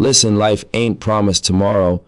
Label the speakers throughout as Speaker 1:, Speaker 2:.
Speaker 1: Listen, life ain't promised tomorrow.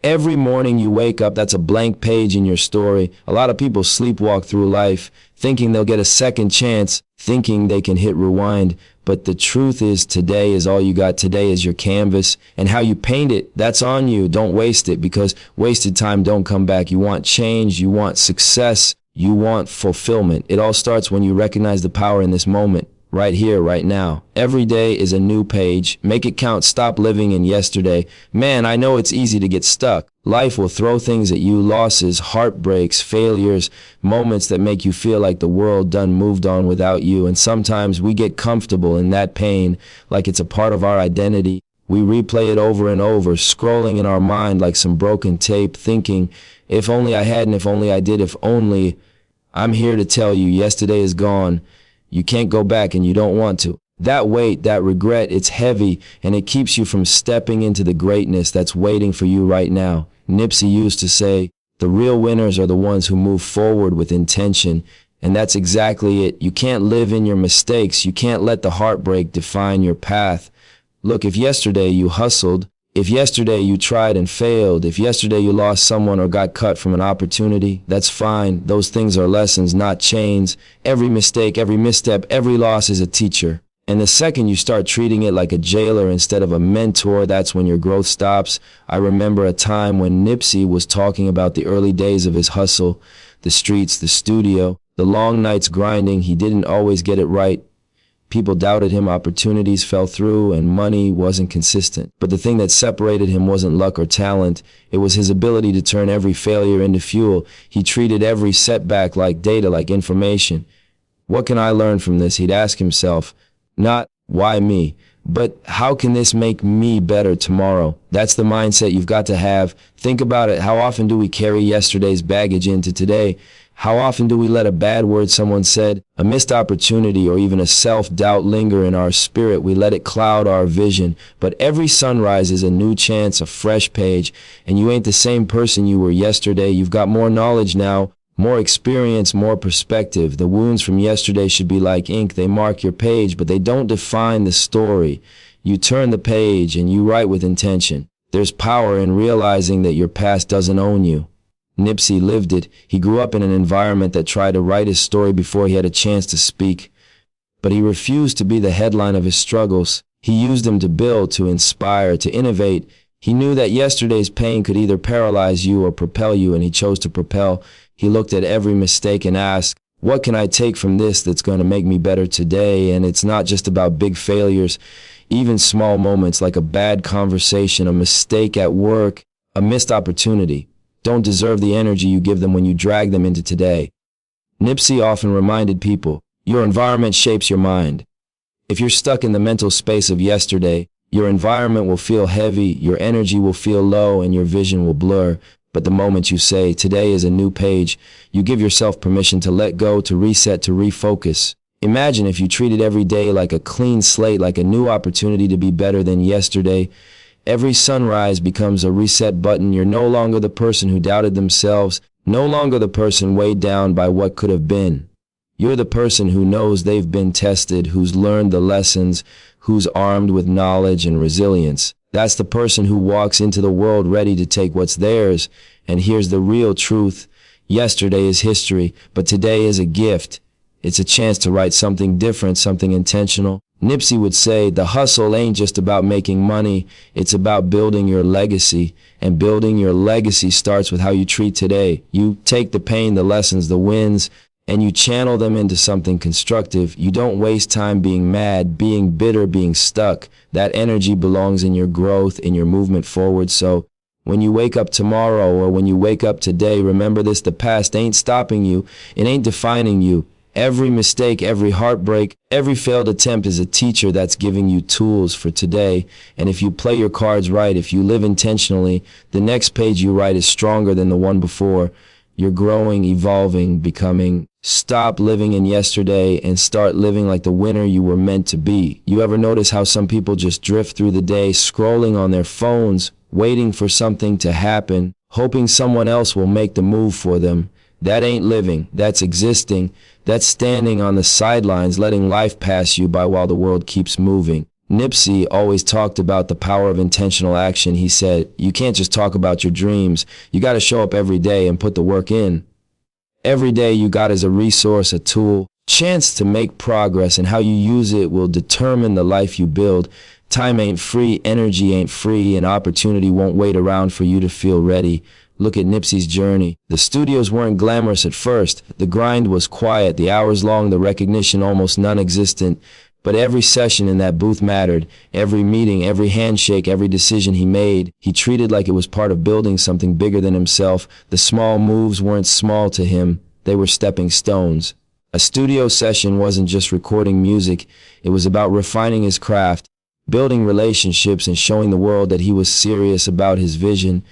Speaker 1: Every morning you wake up, that's a blank page in your story. A lot of people sleepwalk through life, thinking they'll get a second chance, thinking they can hit rewind. But the truth is, today is all you got. Today is your canvas, and how you paint it, that's on you. Don't waste it, because wasted time don't come back. You want change, you want success, you want fulfillment. It all starts when you recognize the power in this moment. Right here, right now. Every day is a new page. Make it count. Stop living in yesterday. Man, I know it's easy to get stuck. Life will throw things at you, losses, heartbreaks, failures, moments that make you feel like the world done moved on without you. And sometimes we get comfortable in that pain, like it's a part of our identity. We replay it over and over, scrolling in our mind like some broken tape, thinking, if only I hadn't, if only I did, if only. I'm here to tell you, yesterday is gone. You can't go back, and you don't want to. That weight, that regret, it's heavy, and it keeps you from stepping into the greatness that's waiting for you right now. Nipsey used to say, the real winners are the ones who move forward with intention. And that's exactly it. You can't live in your mistakes. You can't let the heartbreak define your path. Look, if yesterday you hustled, if yesterday you tried and failed, if yesterday you lost someone or got cut from an opportunity, that's fine. Those things are lessons, not chains. Every mistake, every misstep, every loss is a teacher. And the second you start treating it like a jailer instead of a mentor, that's when your growth stops. I remember a time when Nipsey was talking about the early days of his hustle, the streets, the studio, the long nights grinding. He didn't always get it right. People doubted him, opportunities fell through, and money wasn't consistent. But the thing that separated him wasn't luck or talent. It was his ability to turn every failure into fuel. He treated every setback like data, like information. What can I learn from this? He'd ask himself, not why me, but how can this make me better tomorrow? That's the mindset you've got to have. Think about it. How often do we carry yesterday's baggage into today? How often do we let a bad word someone said, a missed opportunity, or even a self-doubt linger in our spirit? We let it cloud our vision. But every sunrise is a new chance, a fresh page. And you ain't the same person you were yesterday. You've got more knowledge now, more experience, more perspective. The wounds from yesterday should be like ink. They mark your page, but they don't define the story. You turn the page and you write with intention. There's power in realizing that your past doesn't own you. Nipsey lived it. He grew up in an environment that tried to write his story before he had a chance to speak. But he refused to be the headline of his struggles. He used them to build, to inspire, to innovate. He knew that yesterday's pain could either paralyze you or propel you, and he chose to propel. He looked at every mistake and asked, what can I take from this that's going to make me better today? And it's not just about big failures. Even small moments like a bad conversation, a mistake at work, a missed opportunity, don't deserve the energy you give them when you drag them into today. Nipsey often reminded people, your environment shapes your mind. If you're stuck in the mental space of yesterday, your environment will feel heavy, your energy will feel low, and your vision will blur. But the moment you say, today is a new page, you give yourself permission to let go, to reset, to refocus. Imagine if you treated every day like a clean slate, like a new opportunity to be better than yesterday. Every sunrise becomes a reset button. You're no longer the person who doubted themselves, no longer the person weighed down by what could have been. You're the person who knows they've been tested, who's learned the lessons, who's armed with knowledge and resilience. That's the person who walks into the world ready to take what's theirs. And here's the real truth. Yesterday is history, but today is a gift. It's a chance to write something different, something intentional. Nipsey would say, the hustle ain't just about making money, it's about building your legacy. And building your legacy starts with how you treat today. You take the pain, the lessons, the wins, and you channel them into something constructive. You don't waste time being mad, being bitter, being stuck. That energy belongs in your growth, in your movement forward. So when you wake up tomorrow, or when you wake up today, remember this: the past ain't stopping you. It ain't defining you. Every mistake, every heartbreak, every failed attempt is a teacher that's giving you tools for today. And if you play your cards right, if you live intentionally, the next page you write is stronger than the one before. You're growing, evolving, becoming. Stop living in yesterday and start living like the winner you were meant to be. You ever notice how some people just drift through the day, scrolling on their phones, waiting for something to happen, hoping someone else will make the move for them? That ain't living. That's existing. That's standing on the sidelines, letting life pass you by while the world keeps moving. Nipsey always talked about the power of intentional action. He said, you can't just talk about your dreams. You got to show up every day and put the work in. Every day you got as a resource, a tool, chance to make progress, and how you use it will determine the life you build. Time ain't free, energy ain't free, and opportunity won't wait around for you to feel ready. Look at Nipsey's journey. The studios weren't glamorous at first. The grind was quiet, the hours long, the recognition almost non-existent. But every session in that booth mattered. Every meeting, every handshake, every decision he made, he treated like it was part of building something bigger than himself. The small moves weren't small to him. They were stepping stones. A studio session wasn't just recording music. It was about refining his craft, building relationships, and showing the world that he was serious about his vision.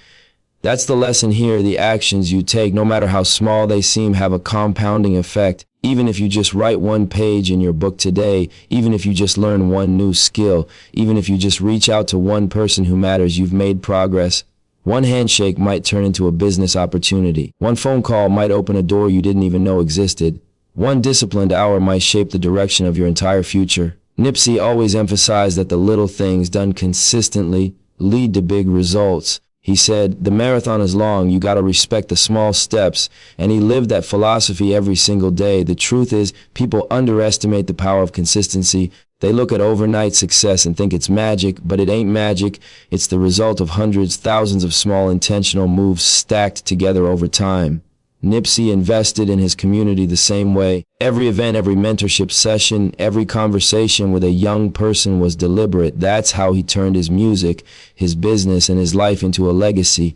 Speaker 1: That's the lesson here. The actions you take, no matter how small they seem, have a compounding effect. Even if you just write one page in your book today, even if you just learn one new skill, even if you just reach out to one person who matters, you've made progress. One handshake might turn into a business opportunity. One phone call might open a door you didn't even know existed. One disciplined hour might shape the direction of your entire future. Nipsey always emphasized that the little things done consistently lead to big results. He said, the marathon is long, you gotta respect the small steps, and he lived that philosophy every single day. The truth is, people underestimate the power of consistency. They look at overnight success and think it's magic, but it ain't magic. It's the result of hundreds, thousands of small intentional moves stacked together over time. Nipsey invested in his community the same way. Every event, every mentorship session, every conversation with a young person was deliberate. That's how he turned his music, his business, and his life into a legacy.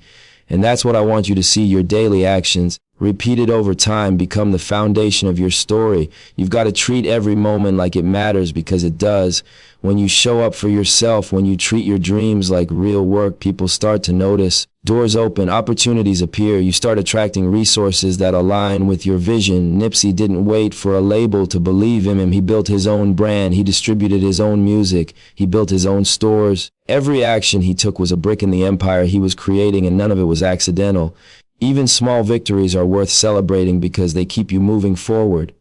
Speaker 1: And that's what I want you to see. Your daily actions, repeated over time, become the foundation of your story. You've got to treat every moment like it matters, because it does. When you show up for yourself, when you treat your dreams like real work, people start to notice. Doors open, opportunities appear, you start attracting resources that align with your vision. Nipsey didn't wait for a label to believe in him. He built his own brand. He distributed his own music. He built his own stores. Every action he took was a brick in the empire he was creating, and none of it was accidental. Even small victories are worth celebrating because they keep you moving forward.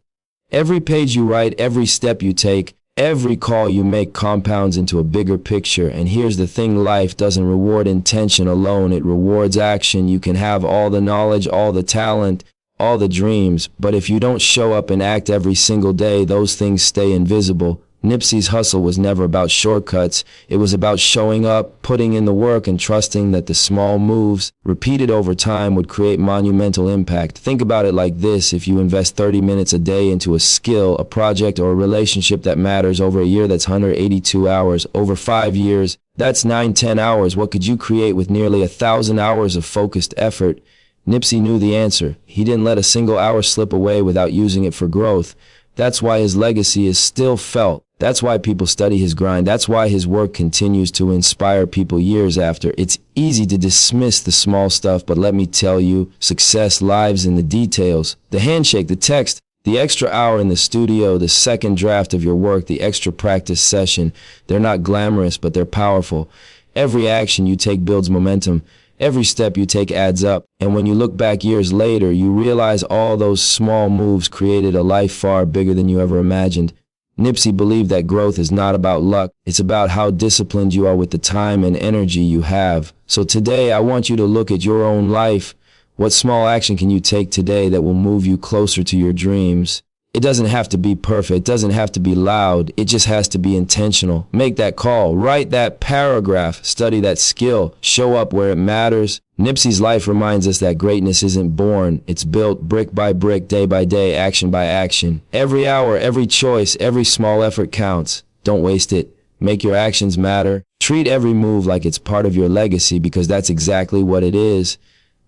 Speaker 1: Every page you write, every step you take, every call you make compounds into a bigger picture. And here's the thing, life doesn't reward intention alone, it rewards action. You can have all the knowledge, all the talent, all the dreams, but if you don't show up and act every single day, those things stay invisible. Nipsey's hustle was never about shortcuts. It was about showing up, putting in the work, and trusting that the small moves, repeated over time, would create monumental impact. Think about it like this. If you invest 30 minutes a day into a skill, a project, or a relationship that matters, over a year, that's 182 hours. Over 5 years, that's 9-10 hours. What could you create with nearly 1,000 hours of focused effort? Nipsey knew the answer. He didn't let a single hour slip away without using it for growth. That's why his legacy is still felt. That's why people study his grind. That's why his work continues to inspire people years after. It's easy to dismiss the small stuff, but let me tell you, success lies in the details. The handshake, the text, the extra hour in the studio, the second draft of your work, the extra practice session. They're not glamorous, but they're powerful. Every action you take builds momentum. Every step you take adds up. And when you look back years later, you realize all those small moves created a life far bigger than you ever imagined. Nipsey believed that growth is not about luck. It's about how disciplined you are with the time and energy you have. So today, I want you to look at your own life. What small action can you take today that will move you closer to your dreams? It doesn't have to be perfect. It doesn't have to be loud. It just has to be intentional. Make that call. Write that paragraph. Study that skill. Show up where it matters. Nipsey's life reminds us that greatness isn't born. It's built brick by brick, day by day, action by action. Every hour, every choice, every small effort counts. Don't waste it. Make your actions matter. Treat every move like it's part of your legacy, because that's exactly what it is.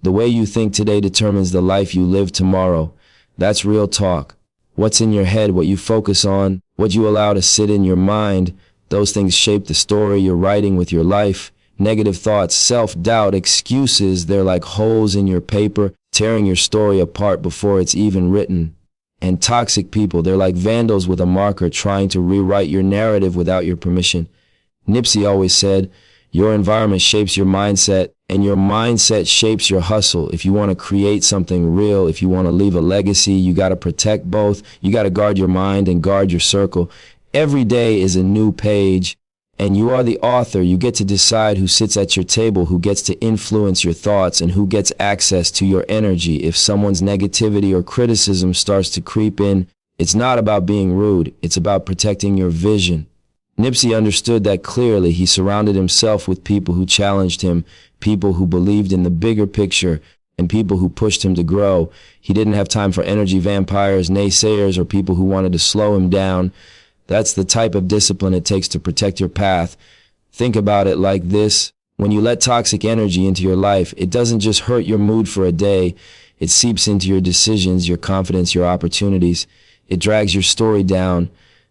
Speaker 1: The way you think today determines the life you live tomorrow. That's real talk. What's in your head, what you focus on, what you allow to sit in your mind, those things shape the story you're writing with your life. Negative thoughts, self-doubt, excuses, they're like holes in your paper, tearing your story apart before it's even written. And toxic people, they're like vandals with a marker trying to rewrite your narrative without your permission. Nipsey always said, your environment shapes your mindset, and your mindset shapes your hustle. If you want to create something real, if you want to leave a legacy, you got to protect both. You got to guard your mind and guard your circle. Every day is a new page. And you are the author. You get to decide who sits at your table, who gets to influence your thoughts, and who gets access to your energy. If someone's negativity or criticism starts to creep in, it's not about being rude. It's about protecting your vision. Nipsey understood that clearly. He surrounded himself with people who challenged him, people who believed in the bigger picture, and people who pushed him to grow. He didn't have time for energy vampires, naysayers, or people who wanted to slow him down. That's the type of discipline it takes to protect your path. Think about it like this. When you let toxic energy into your life, it doesn't just hurt your mood for a day. It seeps into your decisions, your confidence, your opportunities. It drags your story down.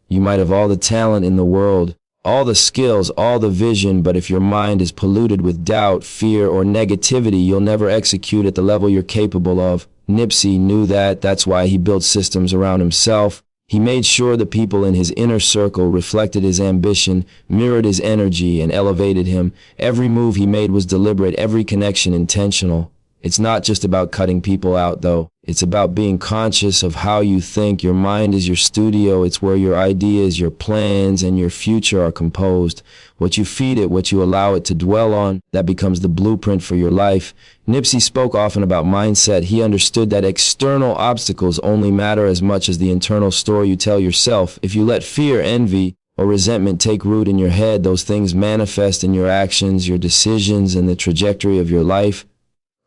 Speaker 1: You might have all the talent in the world, all the skills, all the vision, but if your mind is polluted with doubt, fear, or negativity, you'll never execute at the level you're capable of. Nipsey knew that. That's why he built systems around himself. He made sure the people in his inner circle reflected his ambition, mirrored his energy, and elevated him. Every move he made was deliberate, every connection intentional. It's not just about cutting people out, though. It's about being conscious of how you think. Your mind is your studio. It's where your ideas, your plans, and your future are composed. What you feed it, what you allow it to dwell on, that becomes the blueprint for your life. Nipsey spoke often about mindset. He understood that external obstacles only matter as much as the internal story you tell yourself. If you let fear, envy, or resentment take root in your head, those things manifest in your actions, your decisions, and the trajectory of your life.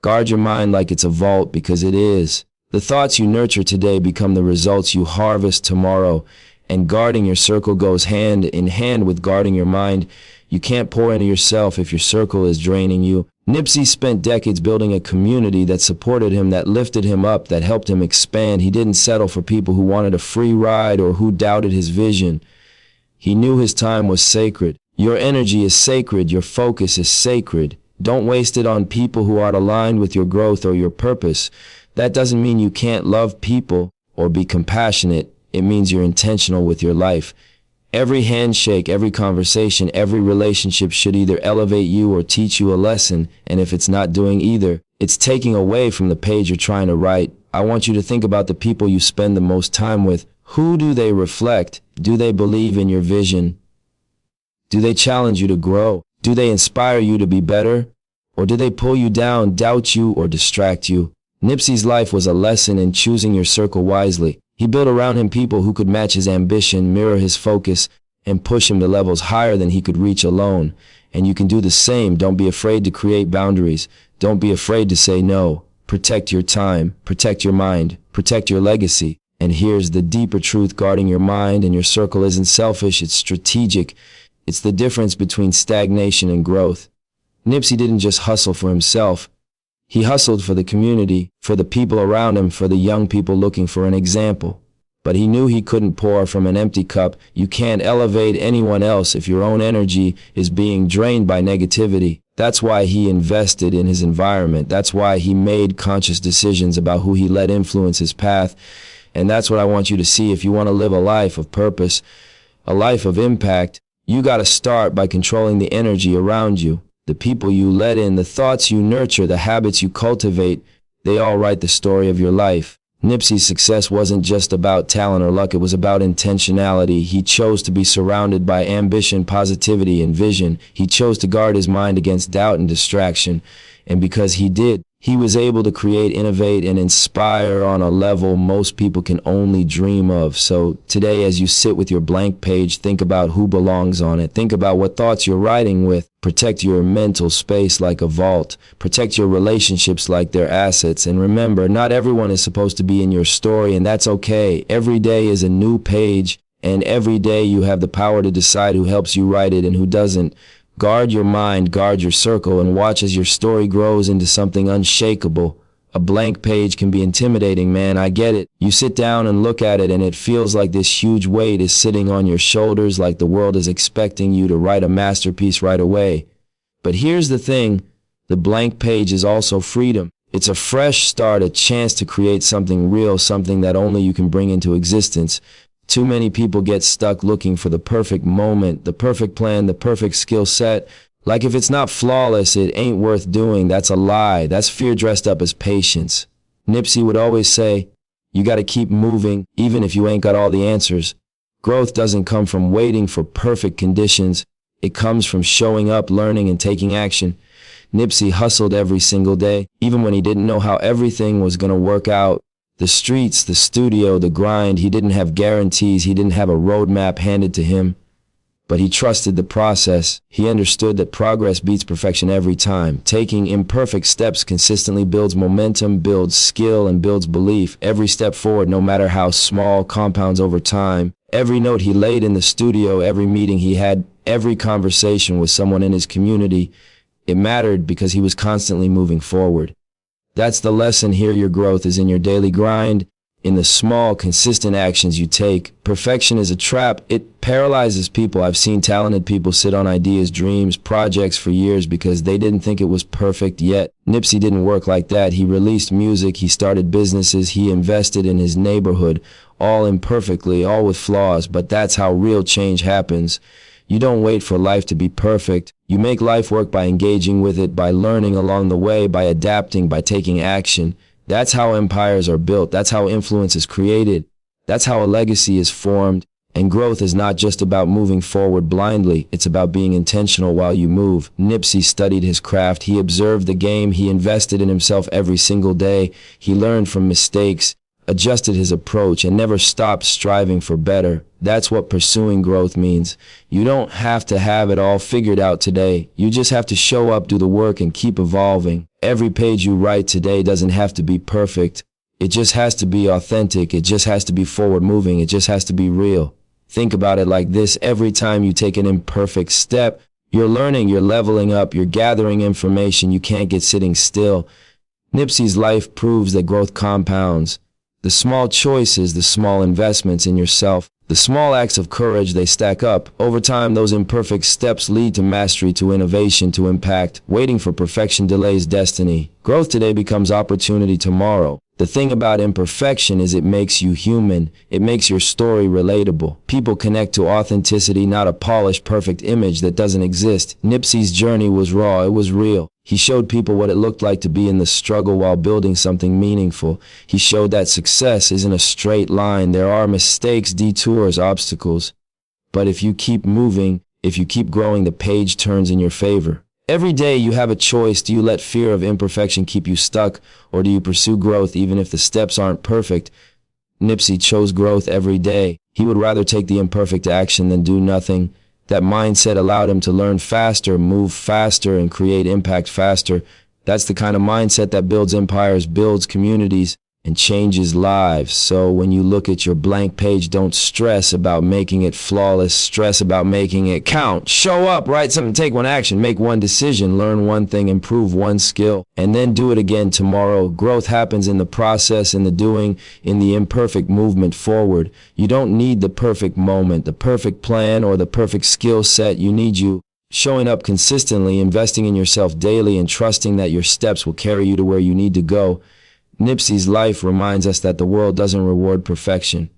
Speaker 1: Guard your mind like it's a vault, because it is. The thoughts you nurture today become the results you harvest tomorrow, and guarding your circle goes hand in hand with guarding your mind. You can't pour into yourself if your circle is draining you. Nipsey spent decades building a community that supported him, that lifted him up, that helped him expand. He didn't settle for people who wanted a free ride or who doubted his vision. He knew his time was sacred. Your energy is sacred. Your focus is sacred. Don't waste it on people who aren't aligned with your growth or your purpose. That doesn't mean you can't love people or be compassionate. It means you're intentional with your life. Every handshake, every conversation, every relationship should either elevate you or teach you a lesson. And if it's not doing either, it's taking away from the page you're trying to write. I want you to think about the people you spend the most time with. Who do they reflect? Do they believe in your vision? Do they challenge you to grow? Do they inspire you to be better? Or do they pull you down, doubt you, or distract you? Nipsey's life was a lesson in choosing your circle wisely. He built around him people who could match his ambition, mirror his focus, and push him to levels higher than he could reach alone. And you can do the same. Don't be afraid to create boundaries. Don't be afraid to say no. Protect your time, protect your mind, protect your legacy. And here's the deeper truth: guarding your mind and your circle isn't selfish, it's strategic. It's the difference between stagnation and growth. Nipsey didn't just hustle for himself. He hustled for the community, for the people around him, for the young people looking for an example. But he knew he couldn't pour from an empty cup. You can't elevate anyone else if your own energy is being drained by negativity. That's why he invested in his environment. That's why he made conscious decisions about who he let influence his path. And that's what I want you to see. If you want to live a life of purpose, a life of impact, you got to start by controlling the energy around you. The people you let in, the thoughts you nurture, the habits you cultivate, they all write the story of your life. Nipsey's success wasn't just about talent or luck, it was about intentionality. He chose to be surrounded by ambition, positivity, and vision. He chose to guard his mind against doubt and distraction. And because he did, he was able to create, innovate, and inspire on a level most people can only dream of. So today, as you sit with your blank page, think about who belongs on it. Think about what thoughts you're writing with. Protect your mental space like a vault. Protect your relationships like they're assets. And remember, not everyone is supposed to be in your story, and that's okay. Every day is a new page, and every day you have the power to decide who helps you write it and who doesn't. Guard your mind, guard your circle, and watch as your story grows into something unshakable. A blank page can be intimidating, man, I get it. You sit down and look at it and it feels like this huge weight is sitting on your shoulders, like the world is expecting you to write a masterpiece right away. But here's the thing, the blank page is also freedom. It's a fresh start, a chance to create something real, something that only you can bring into existence. Too many people get stuck looking for the perfect moment, the perfect plan, the perfect skill set. Like if it's not flawless, it ain't worth doing. That's a lie. That's fear dressed up as patience. Nipsey would always say, you got to keep moving, even if you ain't got all the answers. Growth doesn't come from waiting for perfect conditions. It comes from showing up, learning, and taking action. Nipsey hustled every single day, even when he didn't know how everything was going to work out. The streets, the studio, the grind, he didn't have guarantees, he didn't have a roadmap handed to him. But he trusted the process. He understood that progress beats perfection every time. Taking imperfect steps consistently builds momentum, builds skill, and builds belief. Every step forward, no matter how small, compounds over time. Every note he laid in the studio, every meeting he had, every conversation with someone in his community, it mattered because he was constantly moving forward. That's the lesson here. Your growth is in your daily grind, in the small, consistent actions you take. Perfection is a trap. It paralyzes people. I've seen talented people sit on ideas, dreams, projects for years because they didn't think it was perfect yet. Nipsey didn't work like that. He released music, he started businesses, he invested in his neighborhood, all imperfectly, all with flaws, but that's how real change happens. You don't wait for life to be perfect. You make life work by engaging with it, by learning along the way, by adapting, by taking action. That's how empires are built. That's how influence is created. That's how a legacy is formed. And growth is not just about moving forward blindly. It's about being intentional while you move. Nipsey studied his craft. He observed the game. He invested in himself every single day. He learned from mistakes, adjusted his approach, and never stopped striving for better. That's what pursuing growth means. You don't have to have it all figured out today. You just have to show up, do the work, and keep evolving. Every page you write today doesn't have to be perfect. It just has to be authentic. It just has to be forward moving. It just has to be real. Think about it like this. Every time you take an imperfect step, you're learning, you're leveling up, you're gathering information. You can't get sitting still. Nipsey's life proves that growth compounds. The small choices, the small investments in yourself, the small acts of courage, they stack up. Over time, those imperfect steps lead to mastery, to innovation, to impact. Waiting for perfection delays destiny. Growth today becomes opportunity tomorrow. The thing about imperfection is it makes you human. It makes your story relatable. People connect to authenticity, not a polished, perfect image that doesn't exist. Nipsey's journey was raw. It was real. He showed people what it looked like to be in the struggle while building something meaningful. He showed that success isn't a straight line. There are mistakes, detours, obstacles. But if you keep moving, if you keep growing, the page turns in your favor. Every day you have a choice. Do you let fear of imperfection keep you stuck, or do you pursue growth even if the steps aren't perfect? Nipsey chose growth every day. He would rather take the imperfect action than do nothing. That mindset allowed him to learn faster, move faster, and create impact faster. That's the kind of mindset that builds empires, builds communities, and changes lives. So when you look at your blank page, don't stress about making it flawless. Stress about making it count. Show up, write something, take one action, make one decision, learn one thing, improve one skill, and then do it again tomorrow. Growth happens in the process, in the doing, in the imperfect movement forward. You don't need the perfect moment, the perfect plan, or the perfect skill set. You need you showing up consistently, investing in yourself daily, and trusting that your steps will carry you to where you need to go. Nipsey's life reminds us that the world doesn't reward perfection.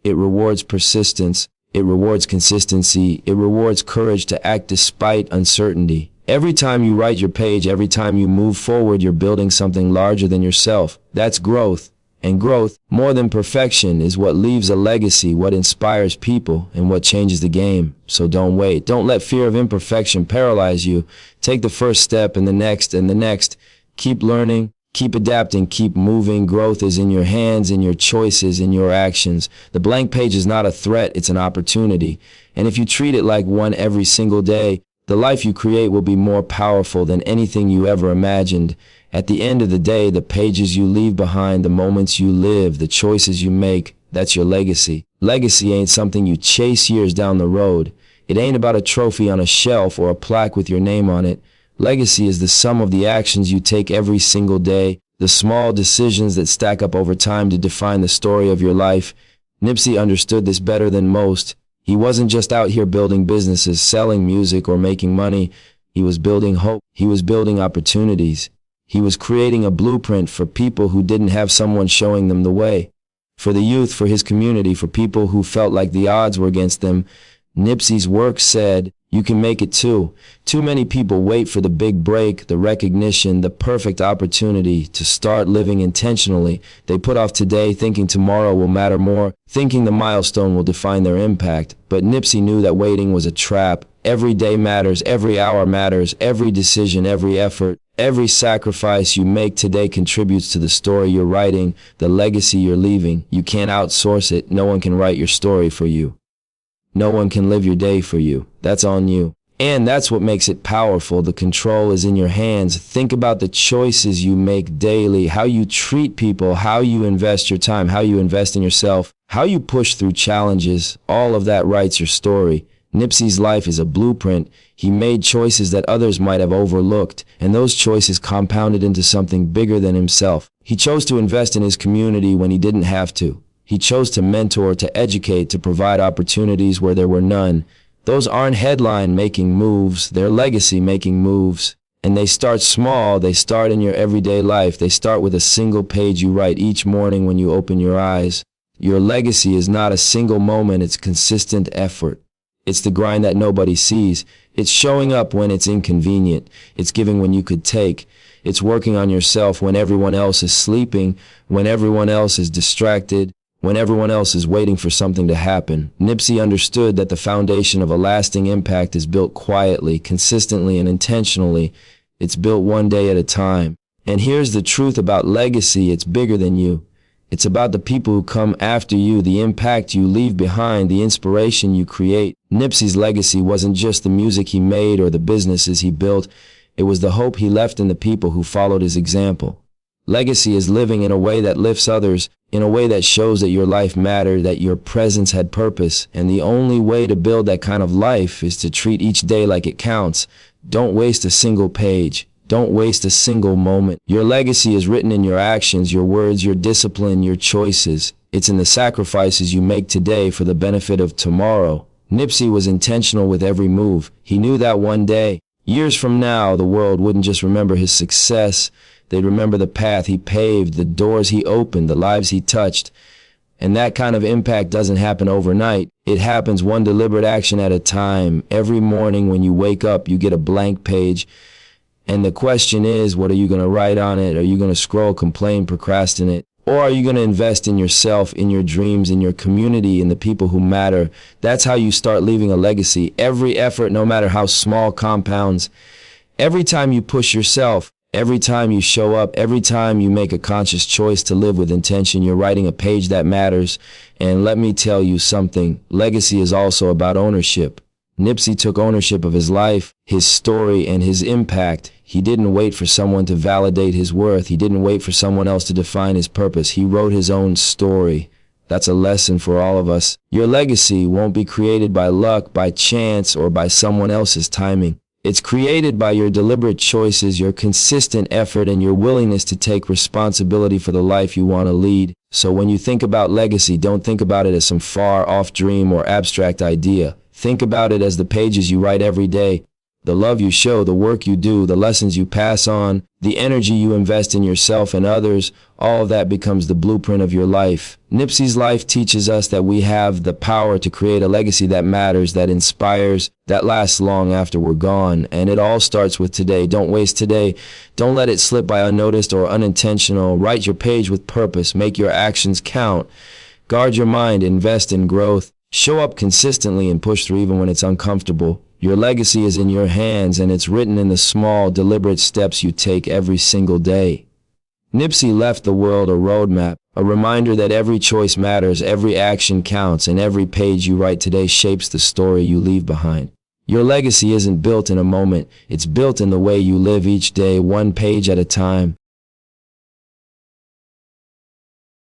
Speaker 1: It rewards persistence. It rewards consistency. It rewards courage to act despite uncertainty. Every time you write your page, every time you move forward, you're building something larger than yourself. That's growth. And growth, more than perfection, is what leaves a legacy, what inspires people, and what changes the game. So don't wait. Don't let fear of imperfection paralyze you. Take the first step and the next and the next. Keep learning. Keep adapting, keep moving. Growth is in your hands, in your choices, in your actions. The blank page is not a threat, it's an opportunity. And if you treat it like one every single day, the life you create will be more powerful than anything you ever imagined. At the end of the day, the pages you leave behind, the moments you live, the choices you make, that's your legacy. Legacy ain't something you chase years down the road. It ain't about a trophy on a shelf or a plaque with your name on it. Legacy is the sum of the actions you take every single day, the small decisions that stack up over time to define the story of your life. Nipsey understood this better than most. He wasn't just out here building businesses, selling music, or making money. He was building hope. He was building opportunities. He was creating a blueprint for people who didn't have someone showing them the way. For the youth, for his community, for people who felt like the odds were against them. Nipsey's work said, you can make it too. Too many people wait for the big break, the recognition, the perfect opportunity to start living intentionally. They put off today thinking tomorrow will matter more, thinking the milestone will define their impact. But Nipsey knew that waiting was a trap. Every day matters, every hour matters, every decision, every effort, every sacrifice you make today contributes to the story you're writing, the legacy you're leaving. You can't outsource it. No one can write your story for you. No one can live your day for you. That's on you. And that's what makes it powerful. The control is in your hands. Think about the choices you make daily, how you treat people, how you invest your time, how you invest in yourself, how you push through challenges. All of that writes your story. Nipsey's life is a blueprint. He made choices that others might have overlooked, and those choices compounded into something bigger than himself. He chose to invest in his community when he didn't have to. He chose to mentor, to educate, to provide opportunities where there were none. Those aren't headline-making moves, they're legacy-making moves. And they start small, they start in your everyday life. They start with a single page you write each morning when you open your eyes. Your legacy is not a single moment, it's consistent effort. It's the grind that nobody sees. It's showing up when it's inconvenient. It's giving when you could take. It's working on yourself when everyone else is sleeping, when everyone else is distracted, when everyone else is waiting for something to happen. Nipsey understood that the foundation of a lasting impact is built quietly, consistently, and intentionally. It's built one day at a time. And here's the truth about legacy. It's bigger than you. It's about the people who come after you, the impact you leave behind, the inspiration you create. Nipsey's legacy wasn't just the music he made or the businesses he built. It was the hope he left in the people who followed his example. Legacy is living in a way that lifts others, in a way that shows that your life mattered, that your presence had purpose. And the only way to build that kind of life is to treat each day like it counts. Don't waste a single page. Don't waste a single moment. Your legacy is written in your actions, your words, your discipline, your choices. It's in the sacrifices you make today for the benefit of tomorrow. Nipsey was intentional with every move. He knew that one day, years from now, the world wouldn't just remember his success. They'd remember the path he paved, the doors he opened, the lives he touched. And that kind of impact doesn't happen overnight. It happens one deliberate action at a time. Every morning when you wake up, you get a blank page. And the question is, what are you going to write on it? Are you going to scroll, complain, procrastinate? Or are you going to invest in yourself, in your dreams, in your community, in the people who matter? That's how you start leaving a legacy. Every effort, no matter how small, compounds. Every time you push yourself, every time you show up, every time you make a conscious choice to live with intention, you're writing a page that matters. And let me tell you something, legacy is also about ownership. Nipsey took ownership of his life, his story, and his impact. He didn't wait for someone to validate his worth. He didn't wait for someone else to define his purpose. He wrote his own story. That's a lesson for all of us. Your legacy won't be created by luck, by chance, or by someone else's timing. It's created by your deliberate choices, your consistent effort, and your willingness to take responsibility for the life you want to lead. So when you think about legacy, don't think about it as some far-off dream or abstract idea. Think about it as the pages you write every day, the love you show, the work you do, the lessons you pass on, the energy you invest in yourself and others. All of that becomes the blueprint of your life. Nipsey's life teaches us that we have the power to create a legacy that matters, that inspires, that lasts long after we're gone. And it all starts with today. Don't waste today. Don't let it slip by unnoticed or unintentional. Write your page with purpose. Make your actions count. Guard your mind. Invest in growth. Show up consistently and push through even when it's uncomfortable. Your legacy is in your hands, and it's written in the small, deliberate steps you take every single day. Nipsey left the world a roadmap, a reminder that every choice matters, every action counts, and every page you write today shapes the story you leave behind. Your legacy isn't built in a moment. It's built in the way you live each day, one page at a time.